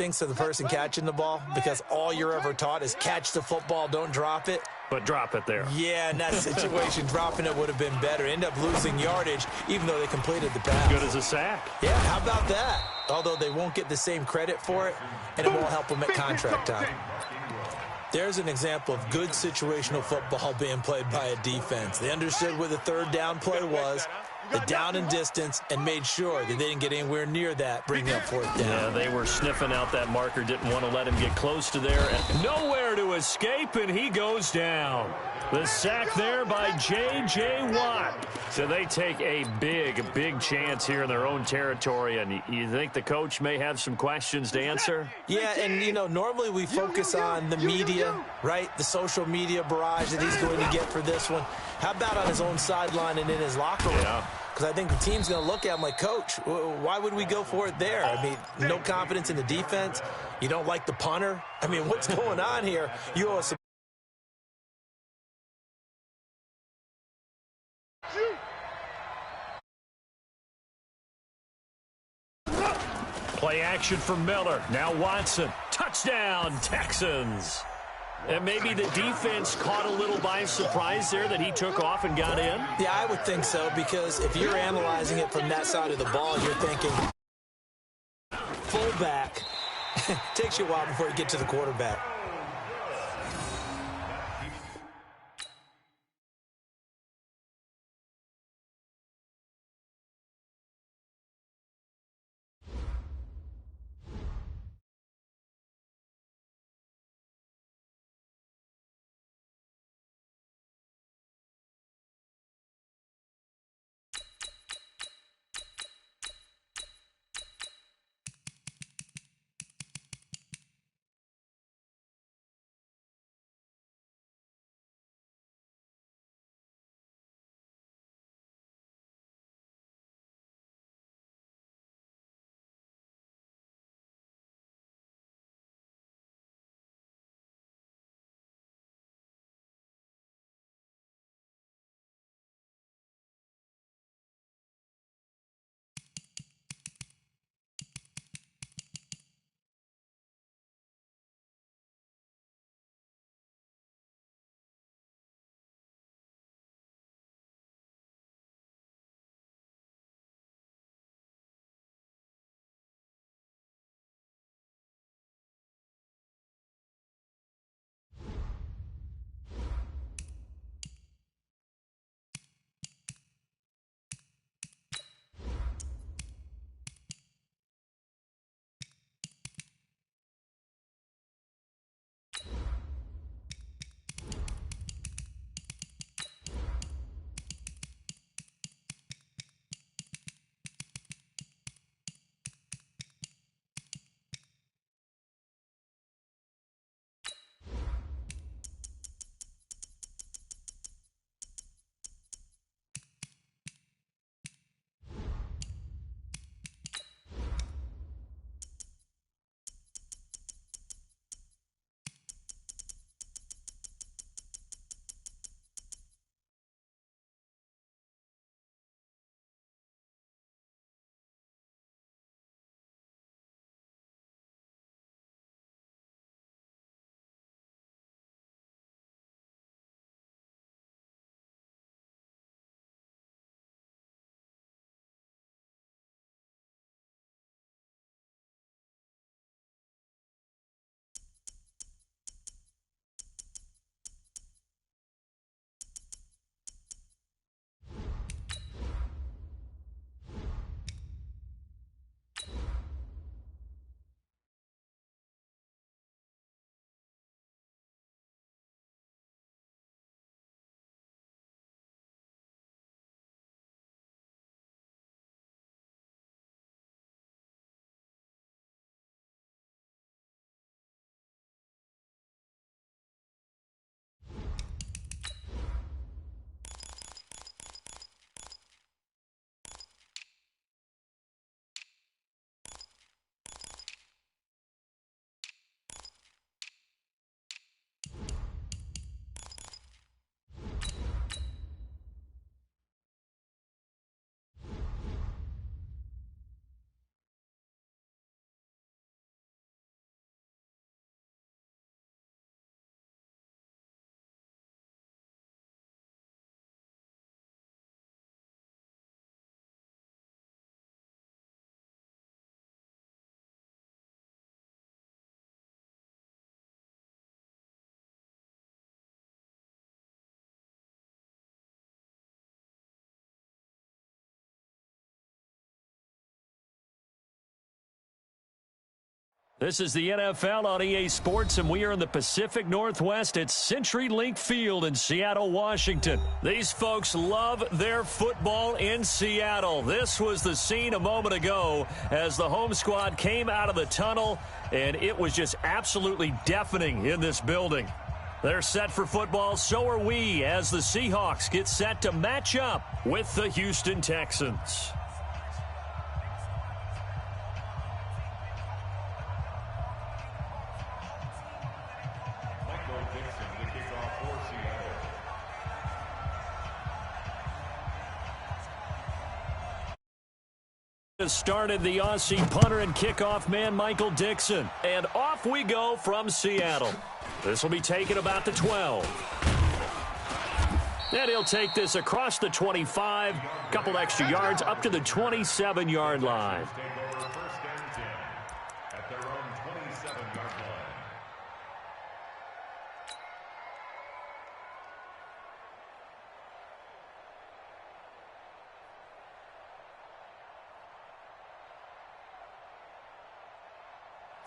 Thinks of the person catching the ball because all you're ever taught is catch the football, don't drop it. But drop it there. Yeah, in that situation, dropping it would have been better. End up losing yardage, even though they completed the pass. Good as a sack. Yeah, how about that? Although they won't get the same credit for it, and it won't help them at contract time. There's an example of good situational football being played by a defense. They understood where the third down play was, the down and distance, and made sure that they didn't get anywhere near that, bringing up fourth down. Yeah, they were sniffing out that marker, didn't want to let him get close to there. And nowhere to escape, and he goes down. The sack there by J.J. Watt. So they take a big chance here in their own territory, and you think the coach may have some questions to answer? Yeah, and, you know, normally we focus on the media, right? The social media barrage that he's going to get for this one. How about on his own sideline and in his locker room? Yeah. Because I think the team's going to look at him like, Coach, why would we go for it there? I mean, no confidence in the defense. You don't like the punter. I mean, what's going on here? You owe us Play action for Miller. Now Watson. Touchdown, Texans. And maybe the defense caught a little by surprise there that he took off and got in? Yeah, I would think so, because if you're analyzing it from that side of the ball, you're thinking fullback. Takes you a while before you get to the quarterback. This is the NFL on EA Sports, and we are in the Pacific Northwest at CenturyLink Field in Seattle, Washington. These folks love their football in Seattle. This was the scene a moment ago as the home squad came out of the tunnel, and it was just absolutely deafening in this building. They're set for football, so are we, as the Seahawks get set to match up with the Houston Texans. Started the Aussie punter and kickoff man Michael Dixon. And off we go from Seattle. This will be taken about the 12. And he'll take this across the 25. Couple extra yards up to the 27-yard line.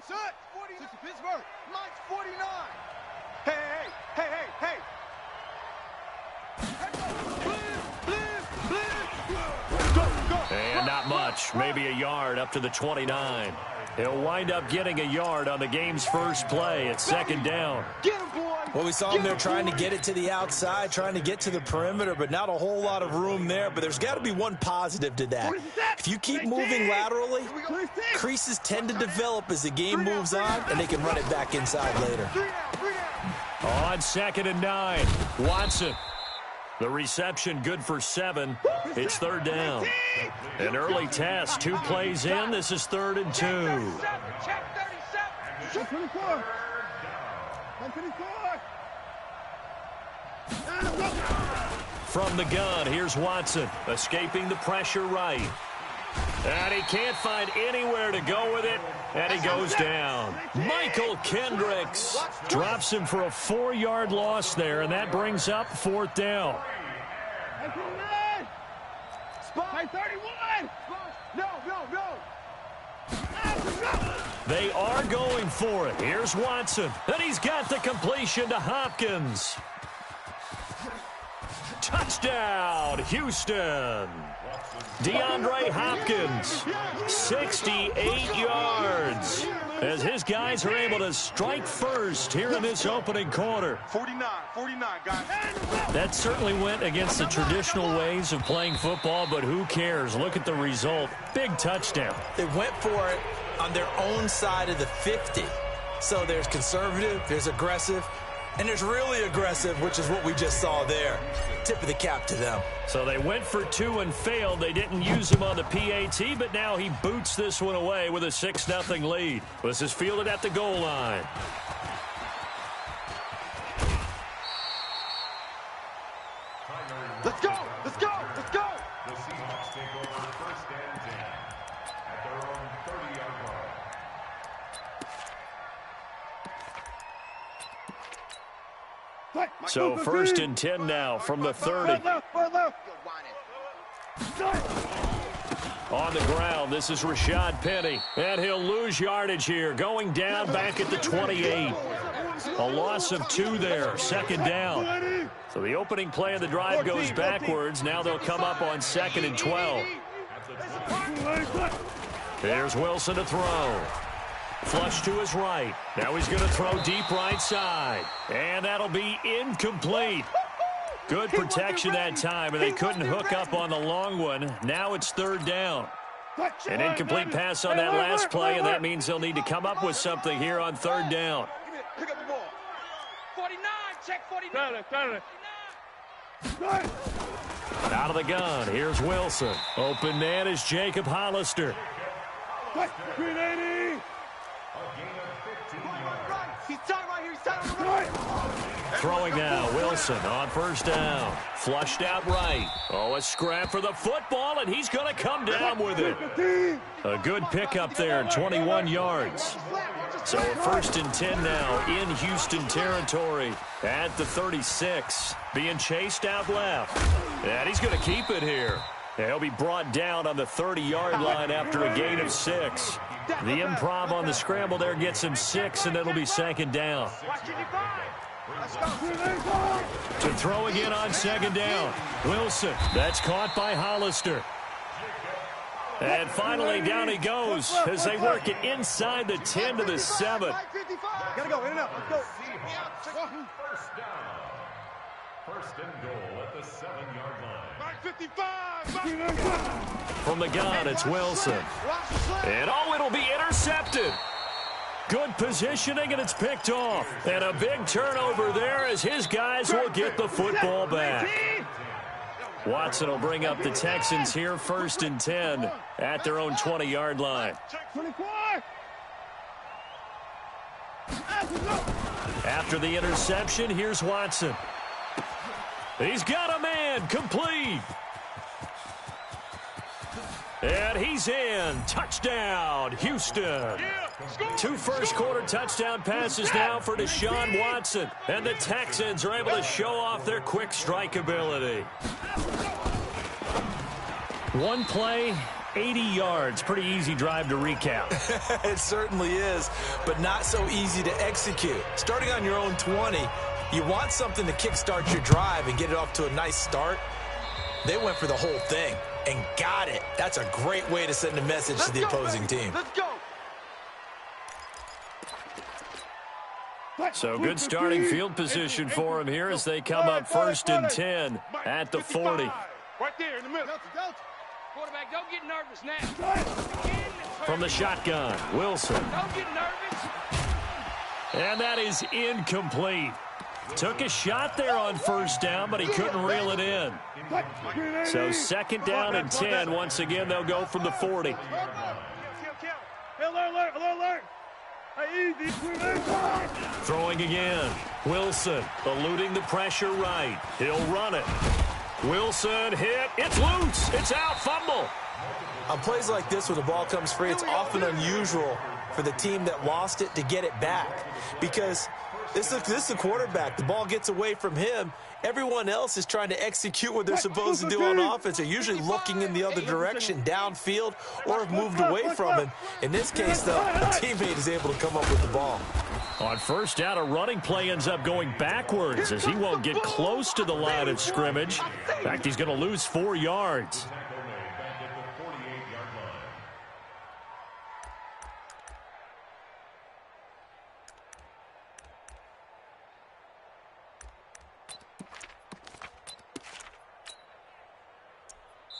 Set! 40 to Pittsburgh. Mike's 49. Hey, hey, hey, hey, hey. And not much. Maybe a yard up to the 29. He'll wind up getting a yard on the game's first play at second down. Get him, boy. Well, we saw him there trying to get it to the outside, trying to get to the perimeter, but not a whole lot of room there. But there's got to be one positive to that. If you keep moving laterally, creases tend to develop as the game moves on, and they can run it back inside later. On 2nd and 9, Watson. The reception good for 7. It's third down. An early test, 2 plays in. This is 3rd and 2. Check 37. Check 24. 24. From the gun, here's Watson, escaping the pressure right. And he can't find anywhere to go with it, and he goes down. Michael Kendricks drops him for a 4-yard loss there, and that brings up 4th down. Spot 31. No. They are going for it. Here's Watson, and he's got the completion to Hopkins. Touchdown, Houston. DeAndre Hopkins, 68 yards, as his guys are able to strike first here in this opening quarter. 49, guys. That certainly went against the traditional ways of playing football, but who cares? Look at the result. Big touchdown. They went for it on their own side of the 50. So there's conservative, there's aggressive, and there's really aggressive, which is what we just saw there. Tip of the cap to them. So they went for 2 and failed. They didn't use him on the PAT, but now he boots this one away with a 6-0 lead. This is fielded at the goal line. Let's go. The Seahawks take over 1st and 10 at their own 30-yard line. So 1st and 10 now from the 30. On the ground, this is Rashad Penny. And he'll lose yardage here, going down back at the 28. A loss of 2 there, 2nd down. So the opening play of the drive goes backwards. Now they'll come up on 2nd and 12. Here's Wilson to throw. Flush to his right. Now he's going to throw deep right side. And that'll be incomplete. Good protection that time, and they couldn't hook up on the long one. Now it's 3rd down. An incomplete pass on that last play, and that means they'll need to come up with something here on 3rd down. Pick up the ball. 49, check 49. Out of the gun, here's Wilson. Open man is Jacob Hollister. 380. He's tied right here. He's tied on the right. Throwing now, Wilson on 1st down. Flushed out right. Oh, a scrap for the football, and he's going to come down with it. A good pickup there, 21 yards. So 1st and 10 now in Houston territory at the 36. Being chased out left. And he's going to keep it here. And he'll be brought down on the 30-yard line after a gain of 6. The improv on the scramble there gets him 6, and it'll be second down. To throw again on second down. Wilson. That's caught by Hollister. And finally, down he goes as they work it inside the 10 to the 7. Gotta go, in and out. Let's go. First down. First and goal at the 7-yard line. Back 55. From the gun, it's Wilson. And oh, it'll be intercepted. Good positioning, and it's picked off. And a big turnover there as his guys will get the football back. Watson will bring up the Texans here, 1st and 10 at their own 20-yard line. 24. After the interception, here's Watson. He's got a man, complete. And he's in. Touchdown, Houston. 2 first-quarter touchdown passes now for Deshaun Watson. And the Texans are able to show off their quick strike ability. One play, 80 yards. Pretty easy drive to recap. It certainly is, but not so easy to execute. Starting on your own 20, you want something to kickstart your drive and get it off to a nice start. They went for the whole thing and got it. That's a great way to send a message to the opposing team. Let's go. So good starting field position for him here as they come up 1st and 10 at the 40. Right there in the middle. Quarterback, don't get nervous now. From the shotgun, Wilson. Don't get nervous. And that is incomplete. Took a shot there on 1st down, but he couldn't reel it in. So 2nd down and 10. Once again, they'll go from the 40. Alert. Throwing again. Wilson eluding the pressure right. He'll run it. Wilson hit. It's loose. It's out. Fumble. On plays like this where the ball comes free, it's often unusual for the team that lost it to get it back because this is the quarterback. The ball gets away from him. Everyone else is trying to execute what they're supposed to do on offense. They're usually looking in the other direction, downfield, or have moved away from it. In this case, though, the teammate is able to come up with the ball. On 1st down, a running play ends up going backwards as he won't get close to the line of scrimmage. In fact, he's going to lose 4 yards.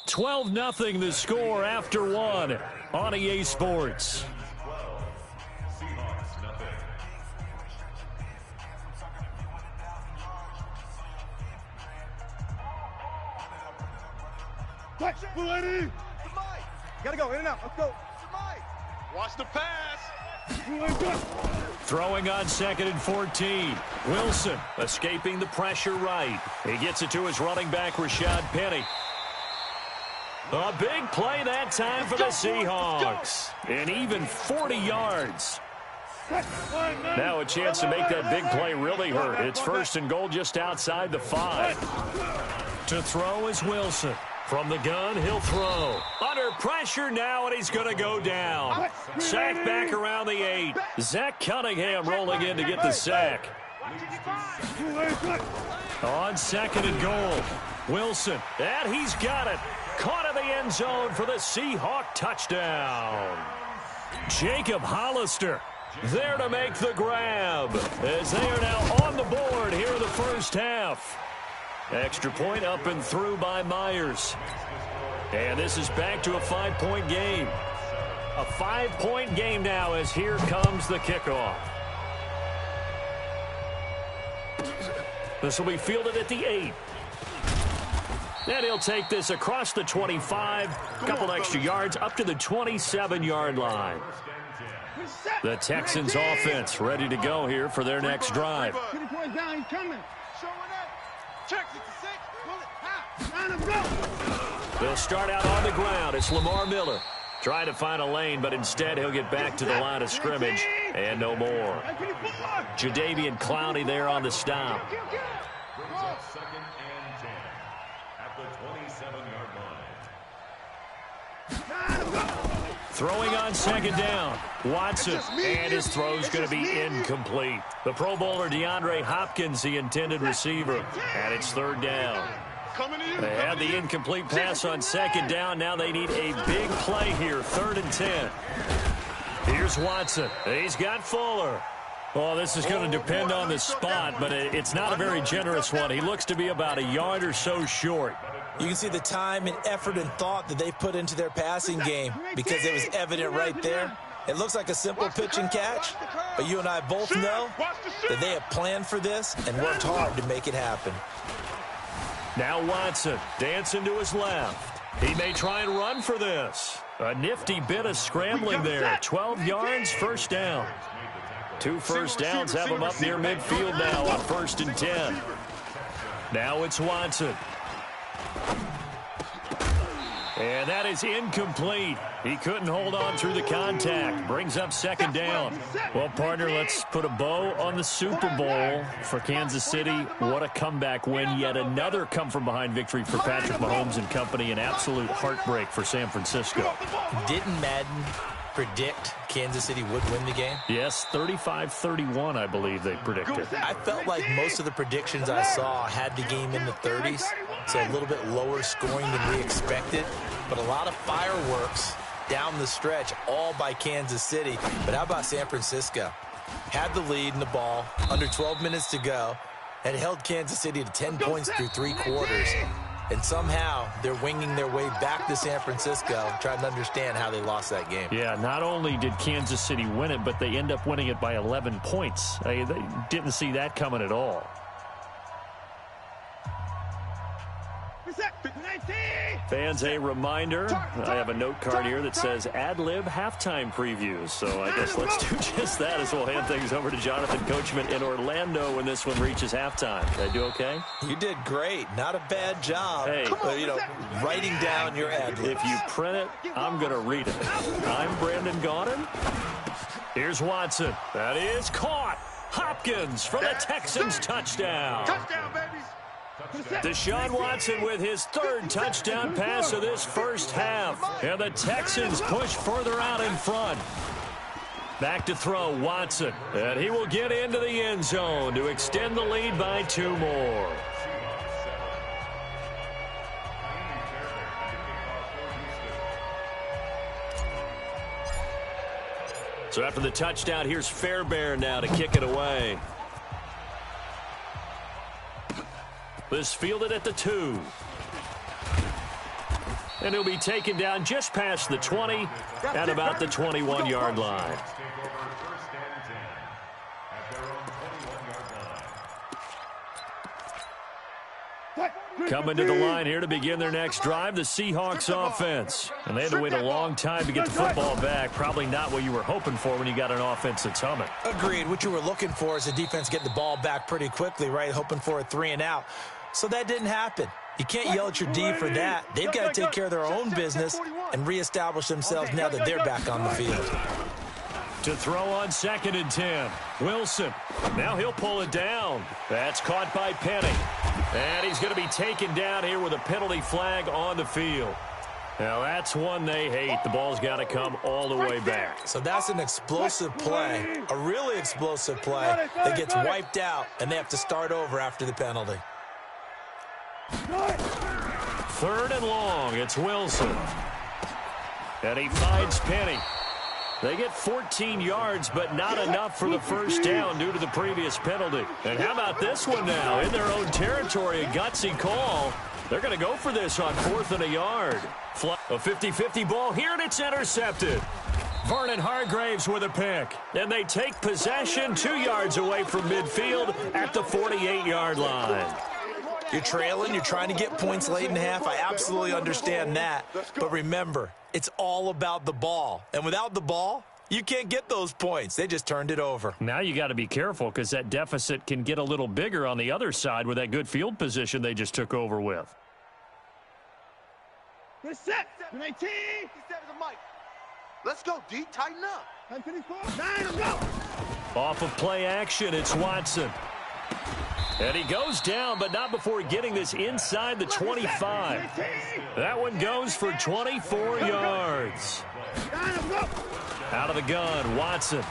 12-0 the score after 1 on EA Sports. Gotta go, in and out. Let's go. Watch the pass. Throwing on 2nd and 14. Wilson escaping the pressure right. He gets it to his running back, Rashad Penny. A big play that time for the Seahawks. And even 40 yards. Now a chance to make that big play really hurt. It's 1st and goal just outside the 5. To throw is Wilson. From the gun, he'll throw. Under pressure now, and he's going to go down. Sack back around the 8. Zach Cunningham rolling in to get the sack. On 2nd and goal, Wilson. And he's got it. Caught in the end zone for the Seahawk touchdown. Jacob Hollister there to make the grab as they are now on the board here in the 1st half. Extra point up and through by Myers. And this is back to a 5-point game. A 5-point game now as here comes the kickoff. This will be fielded at the 8. And he'll take this across the 25, a couple extra yards up to the 27-yard line. The Texans offense ready to go here for their next drive. They'll start out on the ground. It's Lamar Miller trying to find a lane, but instead he'll get back to the line of scrimmage and no more. Jadeveon Clowney there on the stop. Throwing on second down. Watson, and his throw's going to be incomplete. The Pro Bowler DeAndre Hopkins, the intended receiver, and it's third down. They had the incomplete pass on second down. Now they need a big play here, 3rd and 10. Here's Watson. He's got Fuller. Well, this is going to depend on the spot, but it's not a very generous one. He looks to be about a yard or so short. You can see the time and effort and thought that they put into their passing game because it was evident right there. It looks like a simple pitch and catch, but you and I both know that they have planned for this and worked hard to make it happen. Now Watson dancing to his left. He may try and run for this. A nifty bit of scrambling there. 12 yards, first down. 2 first downs have him up near midfield now on 1st and 10. Now it's Watson. And that is incomplete. He couldn't hold on through the contact. Brings up second down. Well, partner, let's put a bow on the Super Bowl for Kansas City. What a comeback win. Yet another come-from-behind victory for Patrick Mahomes and company. An absolute heartbreak for San Francisco. Didn't Madden predict Kansas City would win the game? Yes, 35-31, I believe they predicted. I felt like most of the predictions I saw had the game in the 30s, so a little bit lower scoring than we expected, but a lot of fireworks down the stretch, all by Kansas City. But how about San Francisco? Had the lead in the ball, under 12 minutes to go, and held Kansas City to 10 points through 3 quarters. And somehow they're winging their way back to San Francisco, trying to understand how they lost that game. Yeah, not only did Kansas City win it, but they end up winning it by 11 points. They didn't see that coming at all. Fans, a reminder, I have a note card here that says ad-lib halftime previews. So I guess let's do just that as we'll hand things over to Jonathan Coachman in Orlando when this one reaches halftime. Did I do okay? You did great. Not a bad job. Hey, writing down your ad-libs. If you print it, I'm going to read it. I'm Brandon Gaudin. Here's Watson. That is caught. Hopkins for the Texans touchdown. Touchdown, babies. Deshaun Watson with his 3rd touchdown pass of this first half. And the Texans push further out in front. Back to throw, Watson. And he will get into the end zone to extend the lead by 2 more. So after the touchdown, here's Fairbairn now to kick it away. This fielded at the 2. And he'll be taken down just past the 20 at about the 21-yard line. Coming to the line here to begin their next drive, the Seahawks offense. And they had to wait a long time to get the football back. Probably not what you were hoping for when you got an offense that's humming. Agreed. What you were looking for is the defense getting the ball back pretty quickly, right? Hoping for a 3 and out. So that didn't happen. You can't yell at your D for that. They've got to take care of their own business and reestablish themselves now that they're back on the field. To throw on 2nd and 10. Wilson. Now he'll pull it down. That's caught by Penny. And he's going to be taken down here with a penalty flag on the field. Now that's one they hate. The ball's got to come all the way back. So that's an explosive play, a really explosive play that gets wiped out, and they have to start over after the penalty. 3rd and long. It's Wilson. And he finds Penny. They get 14 yards, but not enough for the first down due to the previous penalty. And how about this one now? In their own territory, a gutsy call. They're going to go for this on 4th and a yard. A 50-50 ball here, and it's intercepted. Vernon Hargraves with a pick. And they take possession 2 yards away from midfield at the 48-yard line. You're trailing. You're trying to get points late in half. I absolutely understand that. But remember, it's all about the ball. And without the ball, you can't get those points. They just turned it over. Now you got to be careful because that deficit can get a little bigger on the other side with that good field position they just took over with. We're set. 19. He said to the mic. Let's go, D. Tighten up. 10:54. 9, let's go. Off of play action, it's Watson. And he goes down, but not before getting this inside the 25. That one goes for 24 yards. Out of the gun, Watson.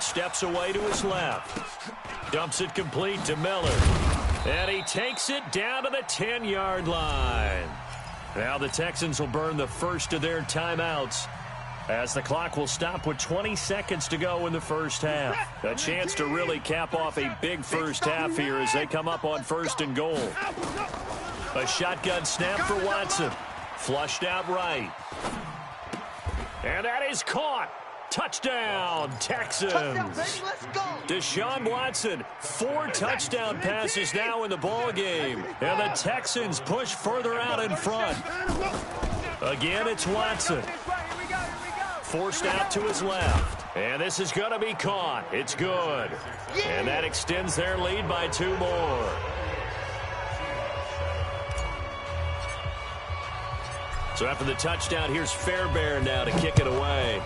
Steps away to his left. Dumps it complete to Miller. And he takes it down to the 10-yard line. Now the Texans will burn the first of their timeouts as the clock will stop with 20 seconds to go in the first half. A chance to really cap off a big first half here as they come up on 1st and goal. A shotgun snap for Watson. Flushed out right. And that is caught. Touchdown, Texans. Deshaun Watson, 4 touchdown passes now in the ball game. And the Texans push further out in front. Again, it's Watson. Forced out to his left. And this is going to be caught. It's good. And that extends their lead by 2 more. So after the touchdown, here's Fairbairn now to kick it away.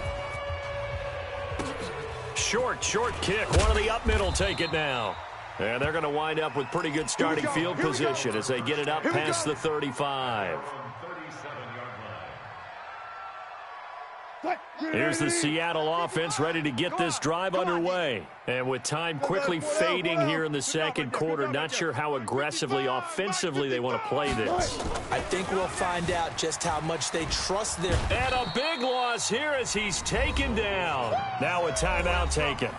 Short kick. One of the up middle take it now. And they're going to wind up with pretty good starting field position as they get it up past the 35. Here's the Seattle offense ready to get this drive underway. And with time quickly fading here in the second quarter, not sure how aggressively, offensively they want to play this. I think we'll find out just how much they trust their... And a big loss here as he's taken down. Now a timeout taken.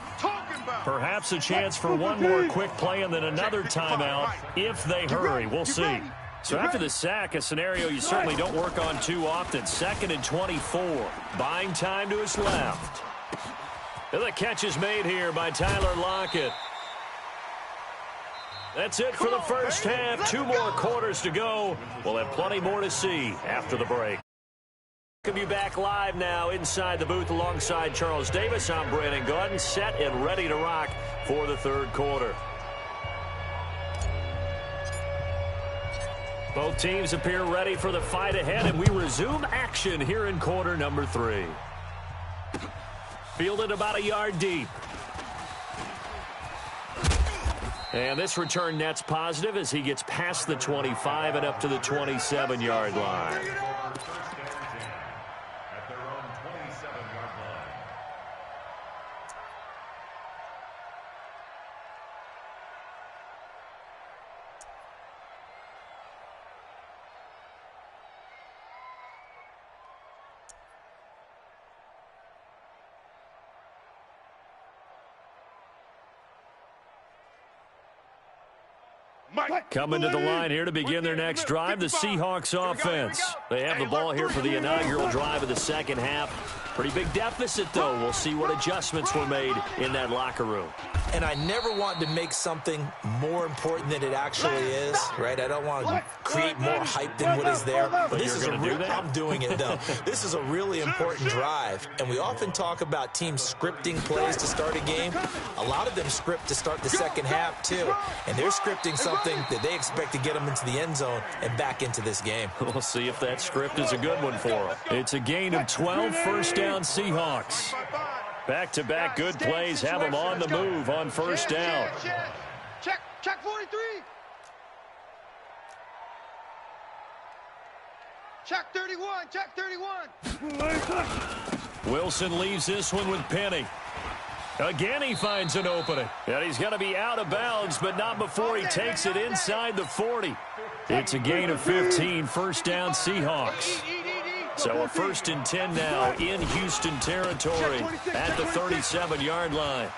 Perhaps a chance for one more quick play and then another timeout if they hurry. We'll see. So after the sack, a scenario you certainly don't work on too often. 2nd and 24. Buying time to his left. And the catch is made here by Tyler Lockett. That's it for the first half. 2 more quarters to go. We'll have plenty more to see after the break. Welcome you back live now inside the booth alongside Charles Davis. I'm Brandon Gordon, set and ready to rock for the 3rd quarter. Both teams appear ready for the fight ahead, and we resume action here in quarter number 3. Fielded about a yard deep. And this return net's positive as he gets past the 25 and up to the 27-yard line. Coming to the line here to begin their next drive, the Seahawks offense. They have the ball here for the inaugural drive of the second half. Pretty big deficit, though. We'll see what adjustments were made in that locker room. And I never want to make something more important than it actually is, right? I don't want to create more hype than what is there. But this is I'm doing it, though. This is a really important drive. And we often talk about teams scripting plays to start a game. A lot of them script to start the second half, too. And they're scripting something that they expect to get them into the end zone and back into this game. We'll see if that script is a good one for them. It's a gain of 12, first down Seahawks. Back-to-back good plays have them on the move on first down. Check 43. Check 31. Check 31. Wilson leaves this one with Penny. Again, he finds an opening. And he's going to be out of bounds, but not before he takes it inside the 40. It's a gain of 15, first down Seahawks. So a 1st and 10 now in Houston territory at the 37-yard line.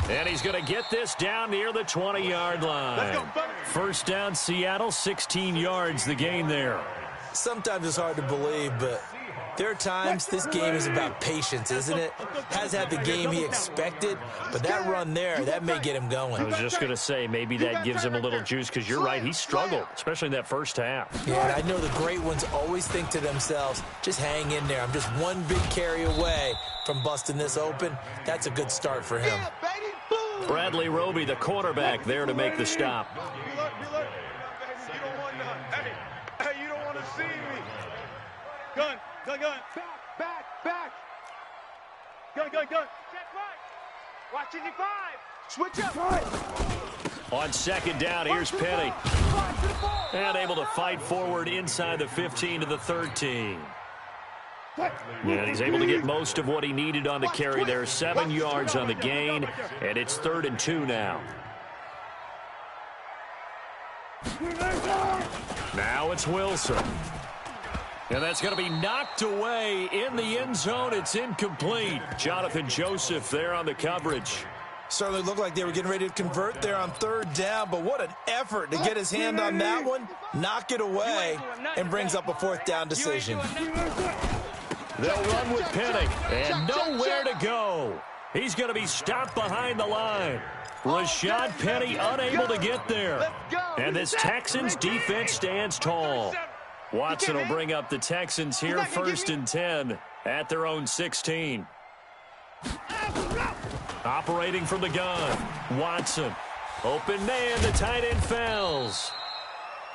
And he's going to get this down near the 20-yard line. First down Seattle, 16 yards the gain there. Sometimes it's hard to believe, but there are times this game is about patience, isn't it? Has had the game he expected, but that run there, that may get him going. I was just going to say, maybe that gives him a little juice, because you're right, he struggled, especially in that first half. Yeah, and I know the great ones always think to themselves, just hang in there. I'm just one big carry away from busting this open. That's a good start for him. Bradley Roby, the quarterback, there to make the stop. You don't want to see me. Gun. Back. Gun. Check right. Watch 85. Switch up. On second down, here's Penny. And able to fight forward inside the 15 to the 13. And he's able to get most of what he needed on the carry there. 7 yards on the gain, and it's 3rd and 2 now. Now it's Wilson. And that's going to be knocked away in the end zone. It's incomplete. Jonathan Joseph there on the coverage. Certainly looked like they were getting ready to convert there on 3rd down, but what an effort to get his hand on that one, knock it away, and brings up a 4th down decision. They'll run with Penny, and nowhere to go. He's going to be stopped behind the line. Rashad Penny unable to get there. And this Texans defense stands tall. Watson will bring up the Texans here, 1st and 10 at their own 16. Operating from the gun, Watson. Open man, the tight end falls.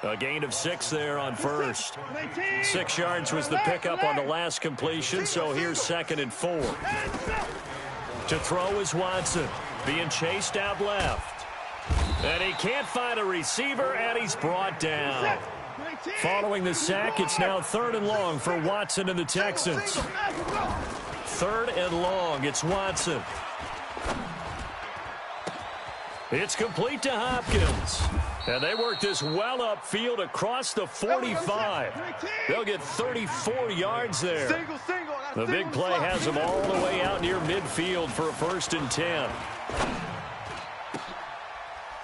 A gain of 6 there on 1st. 6 yards was the pickup on the last completion, so here's 2nd and 4. To throw is Watson, being chased out left. And he can't find a receiver, and he's brought down. Following the sack, it's now 3rd and long for Watson and the Texans. 3rd and long, it's Watson. It's complete to Hopkins. And they work this well upfield across the 45. They'll get 34 yards there. The big play has them all the way out near midfield for a 1st and 10.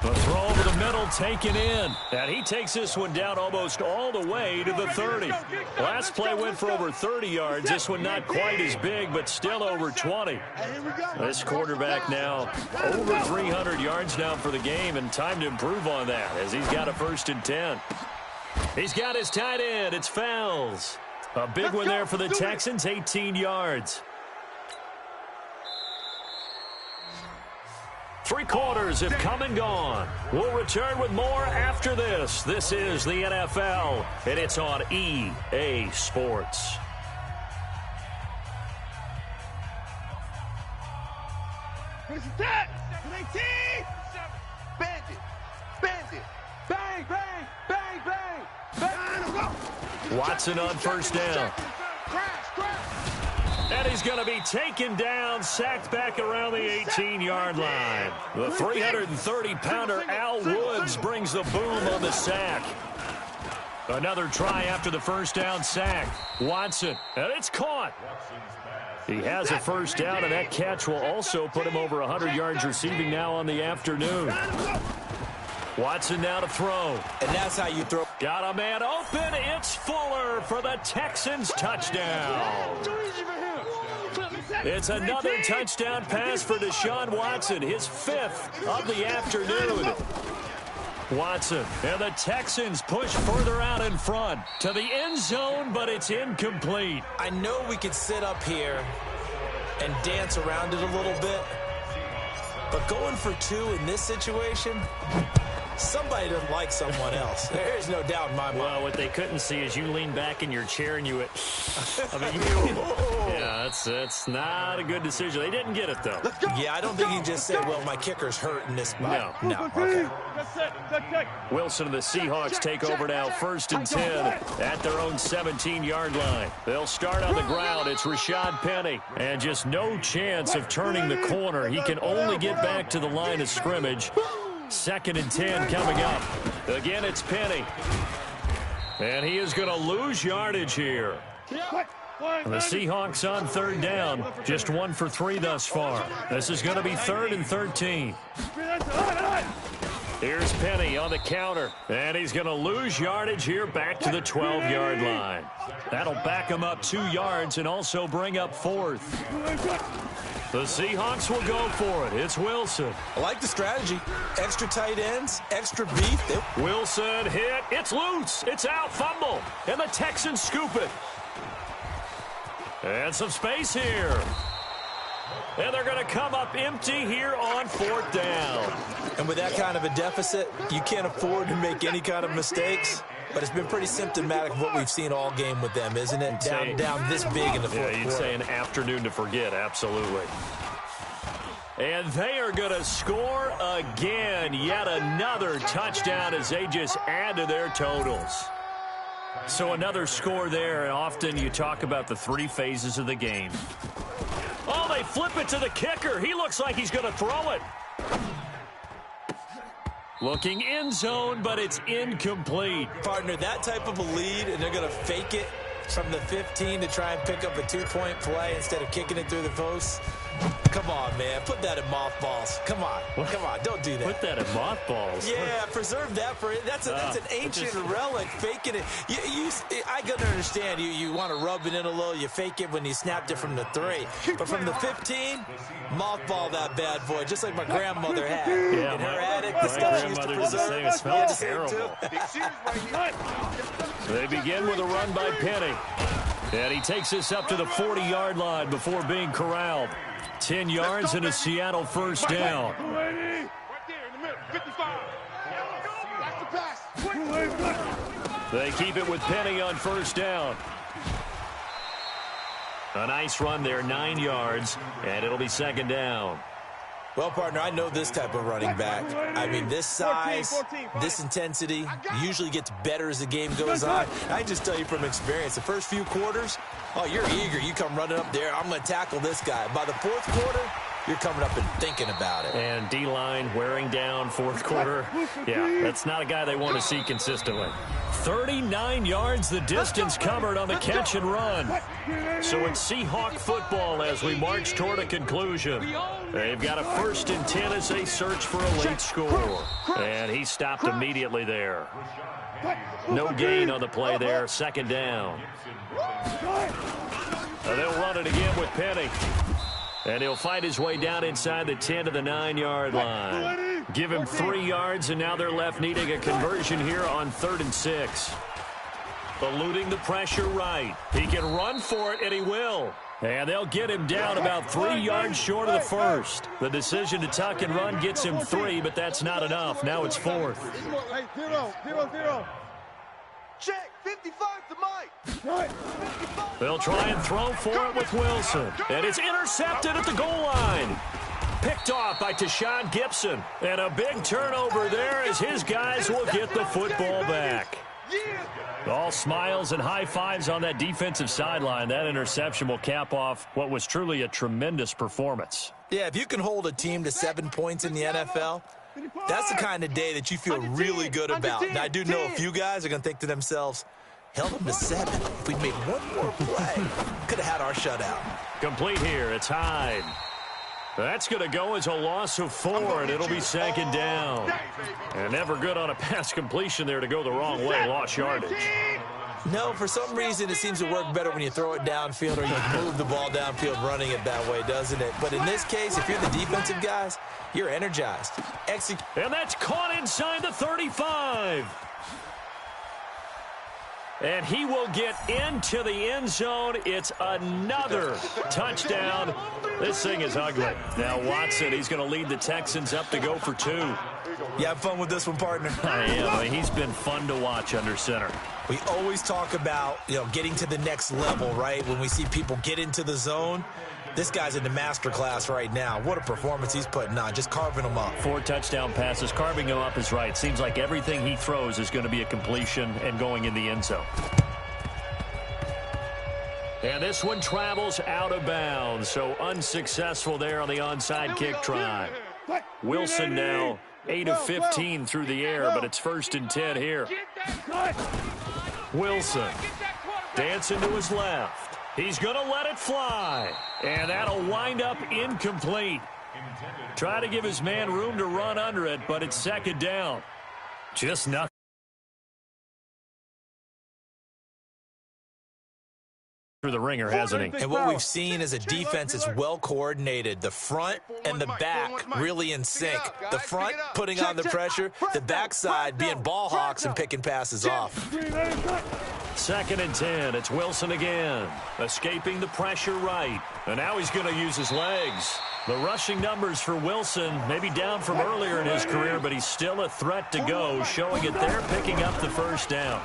The throw over the middle taken in. And he takes this one down almost all the way to the 30. Last play went for over 30 yards. This one not quite as big, but still over 20. This quarterback now over 300 yards now for the game, and time to improve on that as he's got a 1st and 10. He's got his tight end. It's Fowles. A big one there for the Texans, 18 yards. 3 quarters have come and gone. We'll return with more after this. This is the NFL, and it's on EA Sports. Watson on 1st down. And he's going to be taken down, sacked back around the 18-yard line. The 330-pounder Al Woods brings the boom on the sack. Another try after the 1st down sack. Watson, and it's caught. He has a 1st down, and that catch will also put him over 100 yards receiving now on the afternoon. Watson now to throw. And that's how you throw. Got a man open. It's Fuller for the Texans touchdown. It's another touchdown pass for Deshaun Watson, his 5th of the afternoon. Watson and the Texans push further out in front to the end zone, but it's incomplete. I know we could sit up here and dance around it a little bit, but going for 2 in this situation, somebody doesn't like someone else. There's no doubt in my mind. Well, what they couldn't see is you lean back in your chair and you went, yeah, that's not a good decision. They didn't get it, though. Yeah, I don't think he just said, well, my kicker's hurt in this spot. No, okay. Wilson and the Seahawks take over now, 1st and 10 at their own 17-yard line. They'll start on the ground. It's Rashad Penny, and just no chance of turning the corner. He can only get back to the line of scrimmage. 2nd and 10 coming up. Again, it's Penny. And he is going to lose yardage here. The Seahawks on 3rd down. Just 1 for 3 thus far. This is going to be 3rd and 13. Here's Penny on the counter. And he's going to lose yardage here back to the 12-yard line. That'll back him up 2 yards and also bring up 4th. The Seahawks will go for it. It's Wilson. I like the strategy. Extra tight ends, extra beef. Wilson hit. It's loose. It's out. Fumble. And the Texans scoop it. And some space here. And they're going to come up empty here on 4th down. And with that kind of a deficit, you can't afford to make any kind of mistakes. But it's been pretty symptomatic of what we've seen all game with them, isn't it? Down this big in the 4th quarter. You'd say an afternoon to forget, absolutely. And they are going to score again. Yet another touchdown as they just add to their totals. So another score there, and often you talk about the three phases of the game. Oh, they flip it to the kicker. He looks like he's going to throw it. Looking end zone, but it's incomplete. Partner, that type of a lead, and they're going to fake it from the 15 to try and pick up a 2-point play instead of kicking it through the post. Come on, man. Put that in mothballs. Come on. Come on. Don't do that. Put that in mothballs? Yeah, preserve that for it. That's an ancient relic. Faking it. I can understand. You want to rub it in a little. You fake it when you snapped it from the 3. But from the 15, mothball that bad boy, just like my grandmother had. Yeah, in her attic, the my stuff she used to grandmother did the preserve. same. It smelled terrible. Too. They begin with a run by Penny. And he takes this up to the 40-yard line before being corralled. 10 yards and a Seattle first down. Right there in the middle, 55. That's the pass. They keep it with Penny on first down. A nice run there, 9 yards, and it'll be second down. Well, partner, I know this type of running back. I mean, this size, this intensity usually gets better as the game goes on. I can just tell you from experience, the first few quarters, oh, you're eager. You come running up there. I'm going to tackle this guy. By the fourth quarter, you're coming up and thinking about it. And D-line wearing down fourth quarter. Yeah, that's not a guy they want to see consistently. 39 yards the distance covered on the catch and run. So it's Seahawk football as we march toward a conclusion. They've got a 1st and 10 as they search for a late score. And he stopped immediately there. No gain on the play there, second down. And they'll run it again with Penny. And he'll fight his way down inside the 10 to the 9-yard line. Give him 3 yards, and now they're left needing a conversion here on 3rd and 6. Eluding the pressure right. He can run for it, and he will. And they'll get him down about 3 yards short of the first. The decision to tuck and run gets him 3, but that's not enough. Now it's 4th. 0-0. Check, 55 to Mike. They'll try and throw for it with Wilson. And it's intercepted at the goal line. Picked off by Tashawn Gibson. And a big turnover there as his guys will get the football back. All smiles and high fives on that defensive sideline. That interception will cap off what was truly a tremendous performance. Yeah, if you can hold a team to 7 points in the NFL, that's the kind of day that you feel really good about. And I do know a few guys are going to think to themselves, held them to 7. If we'd made one more play, could have had our shutout. Complete here. It's Hyde. That's going to go as a loss of 4, and it'll be second down. And never good on a pass completion there to go the wrong way. Lost yardage. No, for some reason it seems to work better when you throw it downfield or you move the ball downfield running it that way, doesn't it? But in this case, if you're the defensive guys, you're energized. And that's caught inside the 35. And he will get into the end zone. It's another touchdown. This thing is ugly. Now Watson, he's going to lead the Texans up to go for 2. You have fun with this one, partner? I am. I mean, he's been fun to watch under center. We always talk about, getting to the next level, right? When we see people get into the zone. This guy's in the master class right now. What a performance he's putting on, just carving them up. 4 touchdown passes. Carving them up is right. Seems like everything he throws is going to be a completion and going in the end zone. And this one travels out of bounds, so unsuccessful there on the onside kick try. Wilson now 8 of 15 through the air, but it's 1st and 10 here. Wilson dancing to his left. He's going to let it fly, and that'll wind up incomplete. Try to give his man room to run under it, but it's second down. Just nothing. Through the ringer, hasn't he? And what we've seen is a defense is well coordinated. The front and the back really in sync. The front putting on the pressure, the backside being ball hawks and picking passes off. 2nd and 10. It's Wilson again. Escaping the pressure right. And now he's going to use his legs. The rushing numbers for Wilson maybe down from earlier in his career, but he's still a threat to go, showing it there, picking up the first down.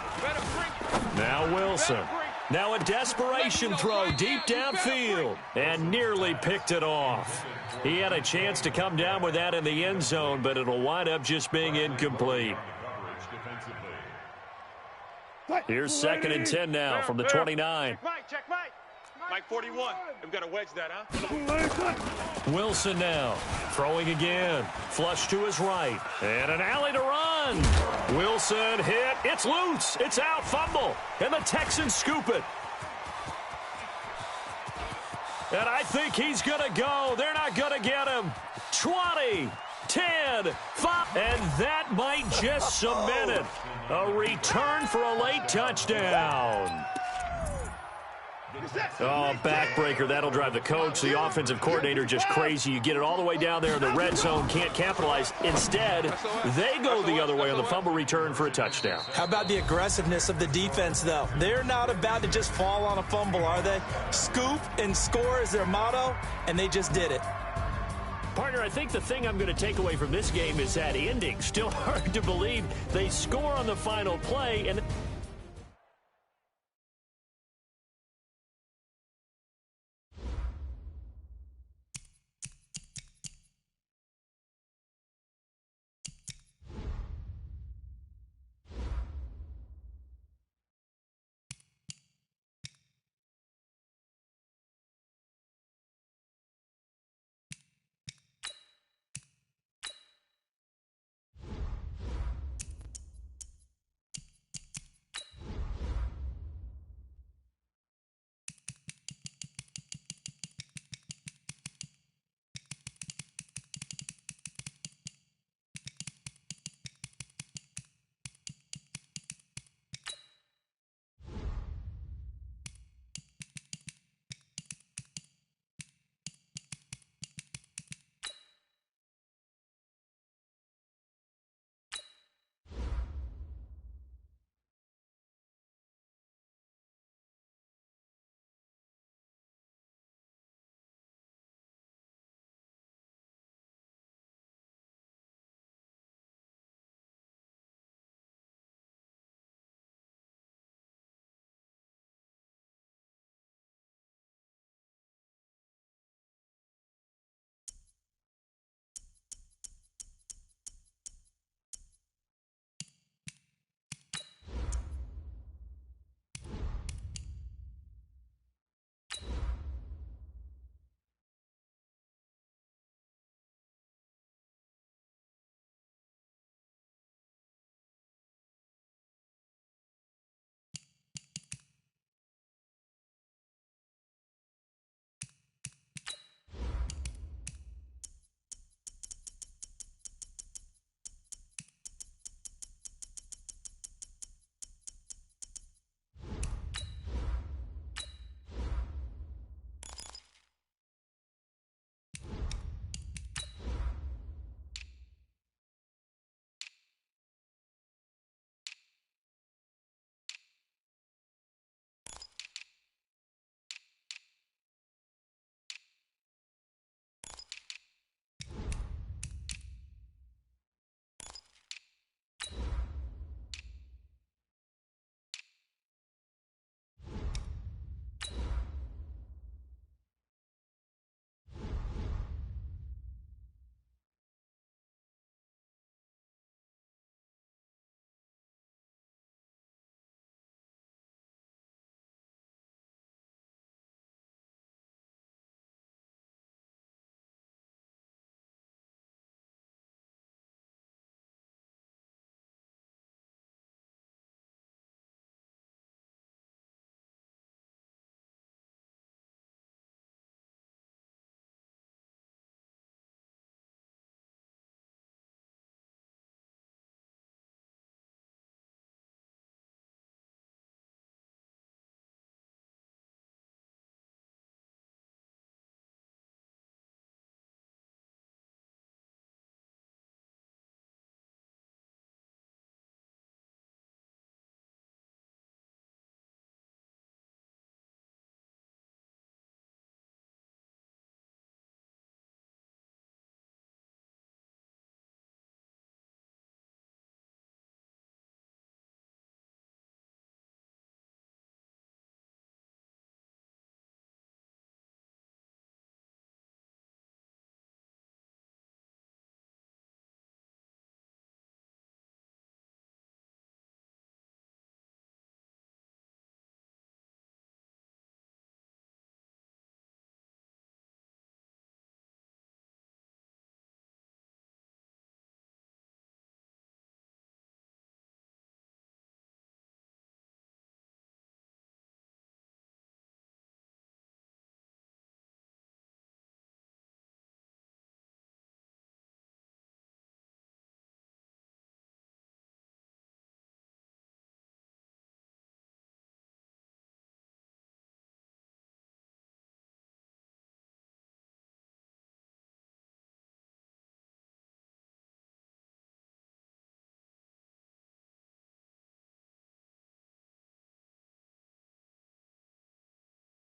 Now Wilson. Now a desperation throw deep downfield and nearly picked it off. He had a chance to come down with that in the end zone, but it'll wind up just being incomplete. Here's 2nd and 10 now from the 29. Check Mike. Mike 41. We've got to wedge that, huh? Wilson now throwing again. Flush to his right. And an alley to run. Wilson hit. It's loose. It's out. Fumble. And the Texans scoop it. And I think he's going to go. They're not going to get him. 20, 10, 5. And that might just cement it. A return for a late touchdown. Oh, backbreaker. That'll drive the coach, the offensive coordinator, just crazy. You get it all the way down there in the red zone, can't capitalize. Instead, they go the other way on the fumble return for a touchdown. How about the aggressiveness of the defense, though? They're not about to just fall on a fumble, are they? Scoop and score is their motto, and they just did it. Partner, I think the thing I'm going to take away from this game is that ending. Still hard to believe they score on the final play, and